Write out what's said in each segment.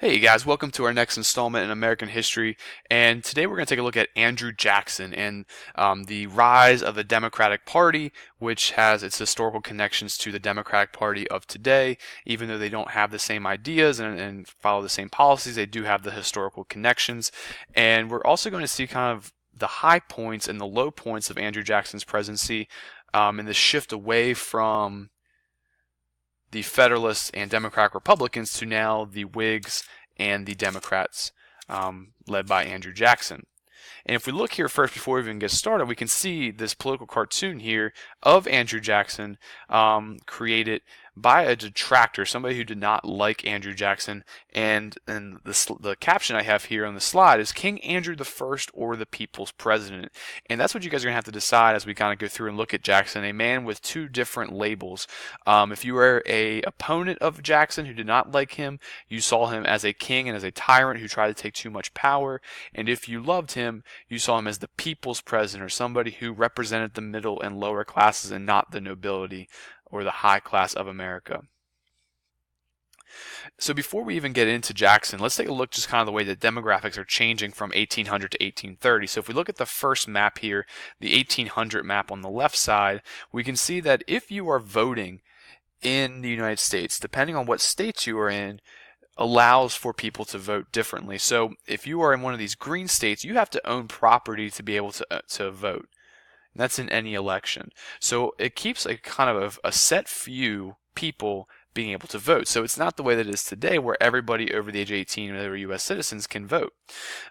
Hey guys, welcome to our next installment in American history. And today we're going to take a look at Andrew Jackson and the rise of the Democratic Party, which has its historical connections to the Democratic Party of today. Even though they don't have the same ideas and follow the same policies, they do have the historical connections. And we're also going to see kind of the high points and the low points of Andrew Jackson's presidency, and the shift away from the Federalists and Democratic Republicans to now the Whigs and the Democrats, led by Andrew Jackson. And if we look here first, before we even get started, we can see this political cartoon here of Andrew Jackson, created by a detractor, somebody who did not like Andrew Jackson. And the caption I have here on the slide is King Andrew the First or the People's President. And that's what you guys are going to have to decide as we kind of go through and look at Jackson, a man with two different labels. If you were a opponent of Jackson who did not like him, you saw him as a king and as a tyrant who tried to take too much power. And if you loved him, you saw him as the people's president, or somebody who represented the middle and lower classes and not the nobility or the high class of America. So before we even get into Jackson, let's take a look just kind of the way that demographics are changing from 1800 to 1830. So if we look at the first map here, the 1800 map on the left side, we can see that if you are voting in the United States, depending on what states you are in, allows for people to vote differently. So if you are in one of these green states, you have to own property to be able to vote. And that's in any election. So it keeps a kind of a set few people being able to vote. So it's not the way that it is today where everybody over the age of 18 or U.S. citizens can vote.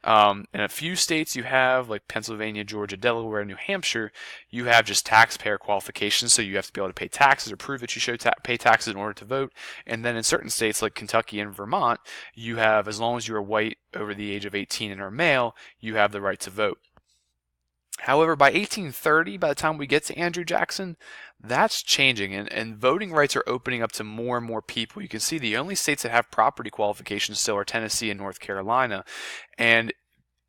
In a few states you have, like Pennsylvania, Georgia, Delaware, New Hampshire, you have just taxpayer qualifications, so you have to be able to pay taxes or prove that you show pay taxes in order to vote. And then in certain states like Kentucky and Vermont, you have, as long as you are white over the age of 18 and are male, you have the right to vote. However, by 1830, by the time we get to Andrew Jackson, that's changing, and voting rights are opening up to more and more people. You can see the only states that have property qualifications still are Tennessee and North Carolina, and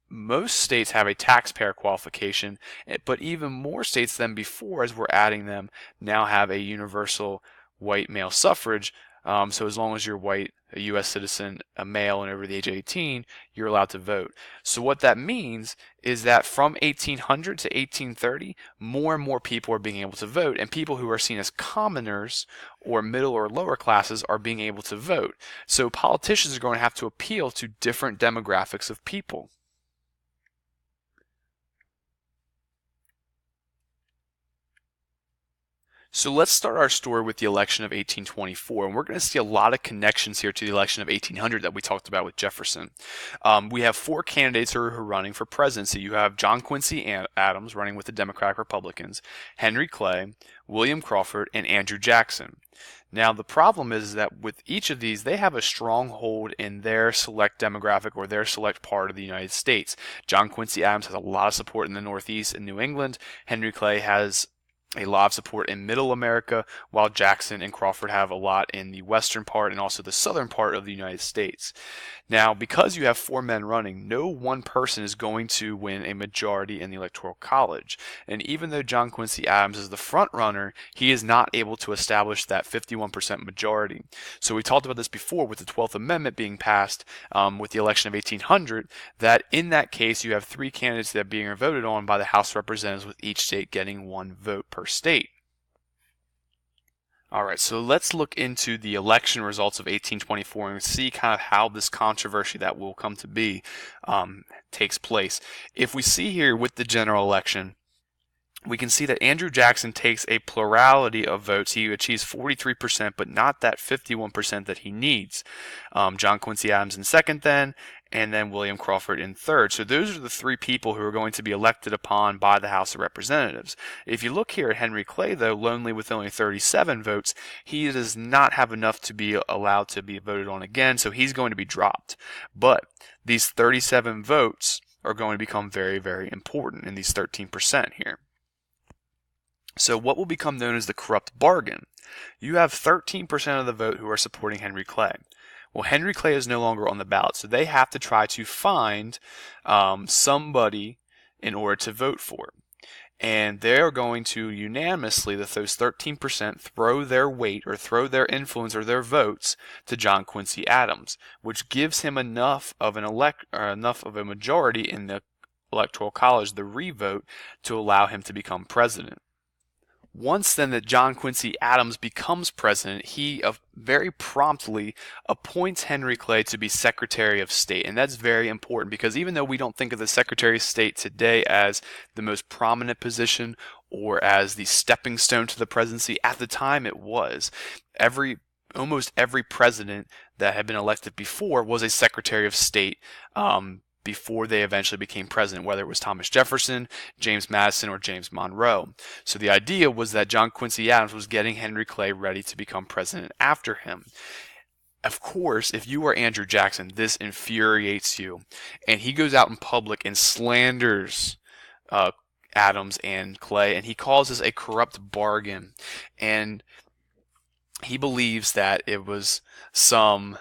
most states have a taxpayer qualification, but even more states than before, as we're adding them, now have a universal white male suffrage. So as long as you're white, a U.S. citizen, a male, and over the age of 18, you're allowed to vote. So what that means is that from 1800 to 1830, more and more people are being able to vote, and people who are seen as commoners or middle or lower classes are being able to vote. So politicians are going to have to appeal to different demographics of people. So let's start our story with the election of 1824, and we're going to see a lot of connections here to the election of 1800 that we talked about with Jefferson. We have four candidates who are running for presidency. You have John Quincy Adams running with the Democratic Republicans, Henry Clay, William Crawford, and Andrew Jackson. Now, the problem is that with each of these, they have a stronghold in their select demographic or their select part of the United States. John Quincy Adams has a lot of support in the Northeast and New England. Henry Clay has a lot of support in middle America, while Jackson and Crawford have a lot in the western part and also the southern part of the United States. Now, because you have four men running, no one person is going to win a majority in the Electoral College. And even though John Quincy Adams is the front runner, he is not able to establish that 51% majority. So we talked about this before with the 12th Amendment being passed, with the election of 1800, that in that case you have three candidates that are being voted on by the House of Representatives, with each state getting one vote per state. All right, so let's look into the election results of 1824 and see kind of how this controversy that will come to be takes place. If we see here with the general election, we can see that Andrew Jackson takes a plurality of votes. He achieves 43%, but not that 51% that he needs. John Quincy Adams in second then, and then William Crawford in third. So those are the three people who are going to be elected upon by the House of Representatives. If you look here at Henry Clay, though, lonely with only 37 votes, he does not have enough to be allowed to be voted on again, so he's going to be dropped. But these 37 votes are going to become very, very important in these 13% here. So what will become known as the corrupt bargain? You have 13% of the vote who are supporting Henry Clay. Well, Henry Clay is no longer on the ballot, so they have to try to find somebody in order to vote for. And they're going to unanimously, that those 13%, throw their weight or throw their influence or their votes to John Quincy Adams, which gives him enough of enough of a majority in the Electoral College, the revote, to allow him to become president. Once then that John Quincy Adams becomes president, he very promptly appoints Henry Clay to be Secretary of State. And that's very important because even though we don't think of the Secretary of State today as the most prominent position or as the stepping stone to the presidency, at the time it was. Almost every president that had been elected before was a Secretary of State before they eventually became president, whether it was Thomas Jefferson, James Madison, or James Monroe. So the idea was that John Quincy Adams was getting Henry Clay ready to become president after him. Of course, if you are Andrew Jackson, this infuriates you. And he goes out in public and slanders Adams and Clay, and he calls this a corrupt bargain. And he believes that it was some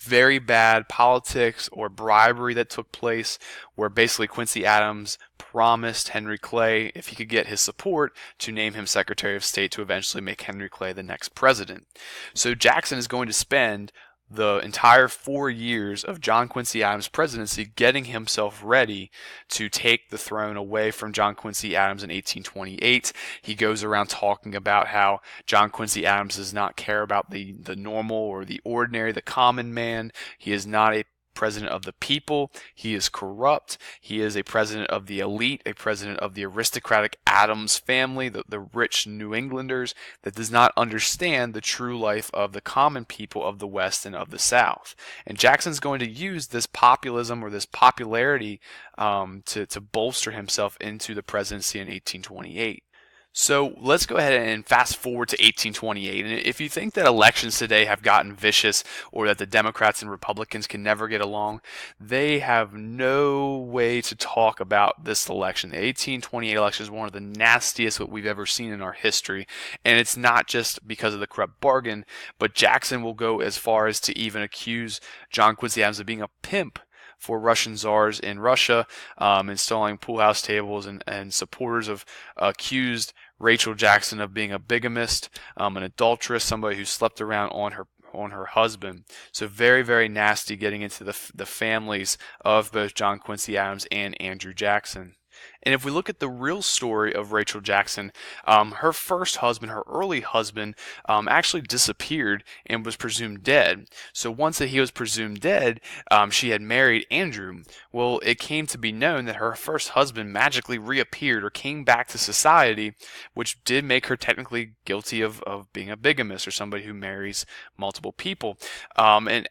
very bad politics or bribery that took place, where basically Quincy Adams promised Henry Clay, if he could get his support, to name him Secretary of State to eventually make Henry Clay the next president. So Jackson is going to spend the entire 4 years of John Quincy Adams' presidency getting himself ready to take the throne away from John Quincy Adams in 1828. He goes around talking about how John Quincy Adams does not care about the normal or the ordinary, the common man. He is not a president of the people. He is corrupt. He is a president of the elite, a president of the aristocratic Adams family, the rich New Englanders that does not understand the true life of the common people of the West and of the South. And Jackson's going to use this populism or this popularity to bolster himself into the presidency in 1828. So let's go ahead and fast forward to 1828. And if you think that elections today have gotten vicious or that the Democrats and Republicans can never get along, they have no way to talk about this election. The 1828 election is one of the nastiest that we've ever seen in our history. And it's not just because of the corrupt bargain, but Jackson will go as far as to even accuse John Quincy Adams of being a pimp for Russian czars in Russia, installing pool house tables, and supporters of accused Rachel Jackson of being a bigamist, an adulteress, somebody who slept around on her husband. So very, very nasty, getting into the families of both John Quincy Adams and Andrew Jackson. And if we look at the real story of Rachel Jackson, her first husband, her early husband, actually disappeared and was presumed dead. So once that he was presumed dead, she had married Andrew. Well, it came to be known that her first husband magically reappeared or came back to society, which did make her technically guilty of being a bigamist or somebody who marries multiple people. And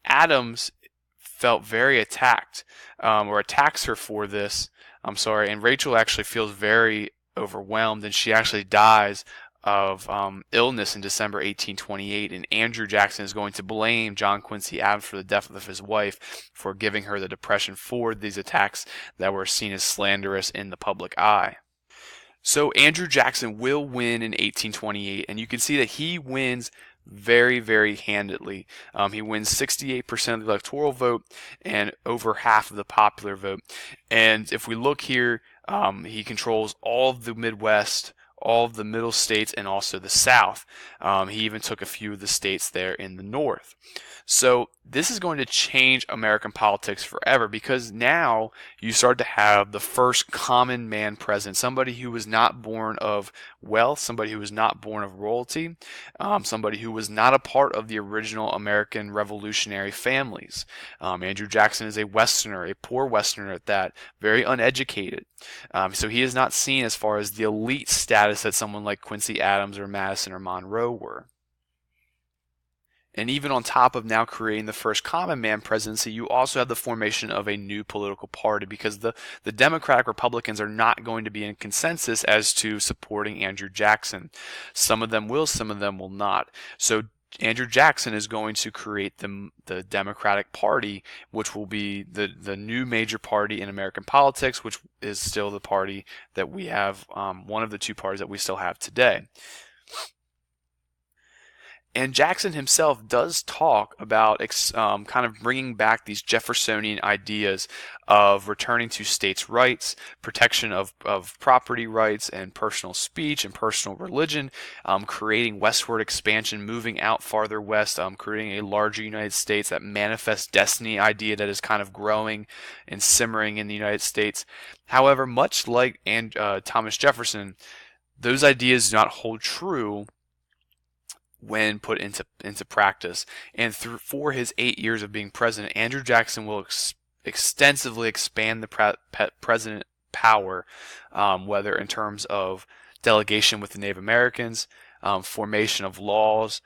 Adams felt very attacked, or attacks her for this. And Rachel actually feels very overwhelmed, and she actually dies of illness in December 1828, and Andrew Jackson is going to blame John Quincy Adams for the death of his wife for giving her the depression for these attacks that were seen as slanderous in the public eye. So Andrew Jackson will win in 1828, and you can see that he wins very, very handedly. He wins 68% of the electoral vote and over half of the popular vote. And if we look here, he controls all of the Midwest, all of the middle states, and also the South. He even took a few of the states there in the North. So this is going to change American politics forever, because now you start to have the first common man president, somebody who was not born of wealth, somebody who was not born of royalty, somebody who was not a part of the original American revolutionary families. Andrew Jackson is a Westerner, a poor Westerner at that, very uneducated. So he is not seen as far as the elite status that someone like Quincy Adams or Madison or Monroe were. And even on top of now creating the first common man presidency, you also have the formation of a new political party, because the Democratic Republicans are not going to be in consensus as to supporting Andrew Jackson. Some of them will, some of them will not. So Andrew Jackson is going to create the Democratic Party, which will be the new major party in American politics, which is still the party that we have, one of the two parties that we still have today. And Jackson himself does talk about kind of bringing back these Jeffersonian ideas of returning to states' rights, protection of property rights and personal speech and personal religion, creating westward expansion, moving out farther west, creating a larger United States, that manifest destiny idea that is kind of growing and simmering in the United States. However, much like Thomas Jefferson, those ideas do not hold true when put into practice. And for his 8 years of being president, Andrew Jackson will extensively expand the president power, whether in terms of delegation with the Native Americans, formation of laws,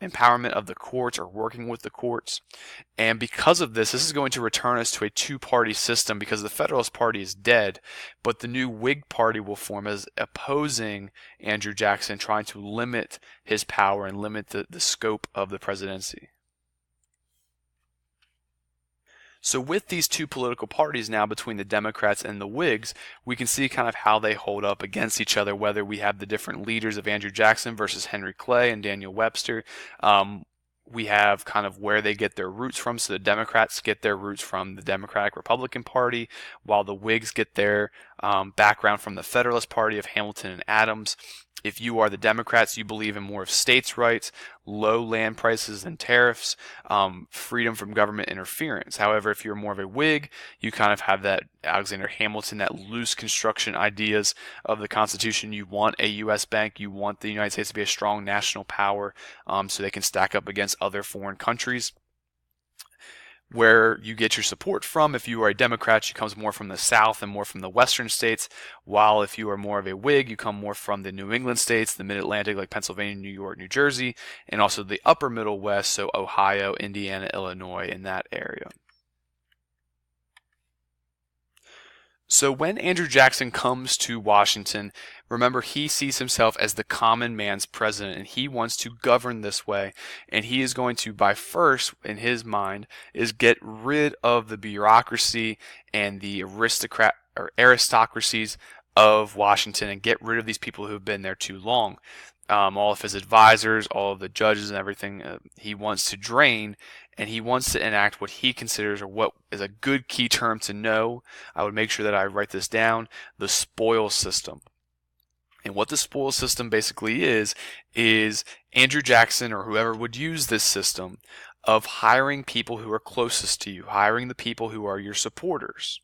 empowerment of the courts or working with the courts. And because of this is going to return us to a two-party system, because the Federalist Party is dead, but the new Whig Party will form as opposing Andrew Jackson, trying to limit his power and limit the scope of the presidency. So with these two political parties now between the Democrats and the Whigs, we can see kind of how they hold up against each other, whether we have the different leaders of Andrew Jackson versus Henry Clay and Daniel Webster. We have kind of where they get their roots from. So the Democrats get their roots from the Democratic Republican Party, while the Whigs get their background from the Federalist Party of Hamilton and Adams. If you are the Democrats, you believe in more of states' rights, low land prices and tariffs, freedom from government interference. However, if you're more of a Whig, you kind of have that Alexander Hamilton, that loose construction ideas of the Constitution. You want a U.S. bank. You want the United States to be a strong national power, so they can stack up against other foreign countries. Where you get your support from, if you are a Democrat, you comes more from the South and more from the Western states, while if you are more of a Whig, you come more from the New England states, the Mid-Atlantic like Pennsylvania, New York, New Jersey, and also the upper Middle West, so Ohio, Indiana, Illinois, in that area. So when Andrew Jackson comes to Washington, remember, he sees himself as the common man's president, and he wants to govern this way. And he is going to, by first, in his mind, is get rid of the bureaucracy and the aristocracies of Washington, and get rid of these people who have been there too long. All of his advisors, all of the judges and everything, he wants to drain, and he wants to enact what he considers, or what is a good key term to know. I would make sure that I write this down: the spoils system. And what the spoils system basically is Andrew Jackson, or whoever would use this system, of hiring people who are closest to you, hiring the people who are your supporters.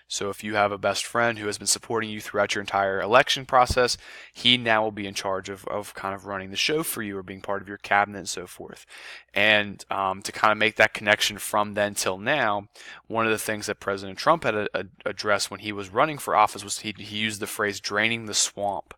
So if you have a best friend who has been supporting you throughout your entire election process, he now will be in charge of kind of running the show for you, or being part of your cabinet and so forth. And to kind of make that connection from then till now, one of the things that President Trump had addressed when he was running for office was he used the phrase draining the swamp,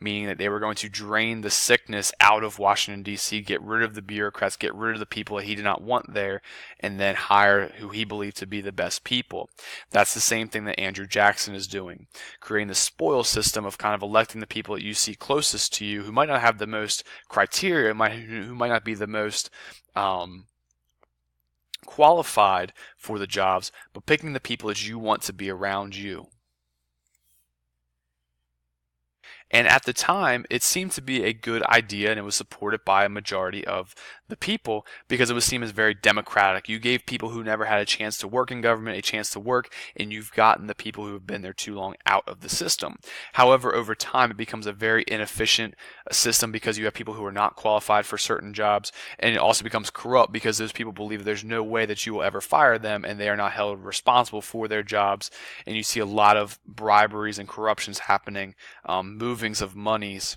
meaning that they were going to drain the sickness out of Washington, D.C., get rid of the bureaucrats, get rid of the people that he did not want there, and then hire who he believed to be the best people. That's the same thing that Andrew Jackson is doing, creating the spoil system of kind of electing the people that you see closest to you, who might not have the most criteria, who might not be the most qualified for the jobs, but picking the people that you want to be around you. And at the time, it seemed to be a good idea, and it was supported by a majority of the people, because it was seen as very democratic. You gave people who never had a chance to work in government a chance to work, and you've gotten the people who have been there too long out of the system. However, over time, it becomes a very inefficient system, because you have people who are not qualified for certain jobs, and it also becomes corrupt, because those people believe there's no way that you will ever fire them, and they are not held responsible for their jobs. And you see a lot of briberies and corruptions happening, movings of monies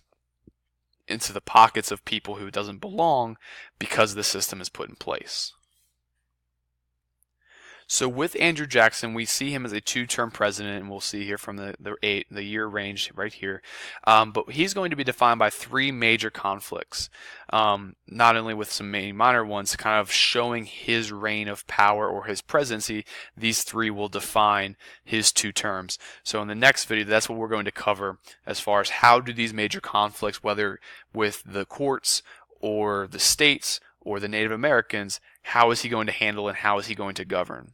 into the pockets of people who it doesn't belong, because the system is put in place. So with Andrew Jackson, we see him as a two-term president, and we'll see here from the year range right here. But he's going to be defined by three major conflicts, not only with some minor ones, kind of showing his reign of power or his presidency. These three will define his two terms. So in the next video, that's what we're going to cover, as far as how do these major conflicts, whether with the courts or the states or the Native Americans, how is he going to handle and how is he going to govern?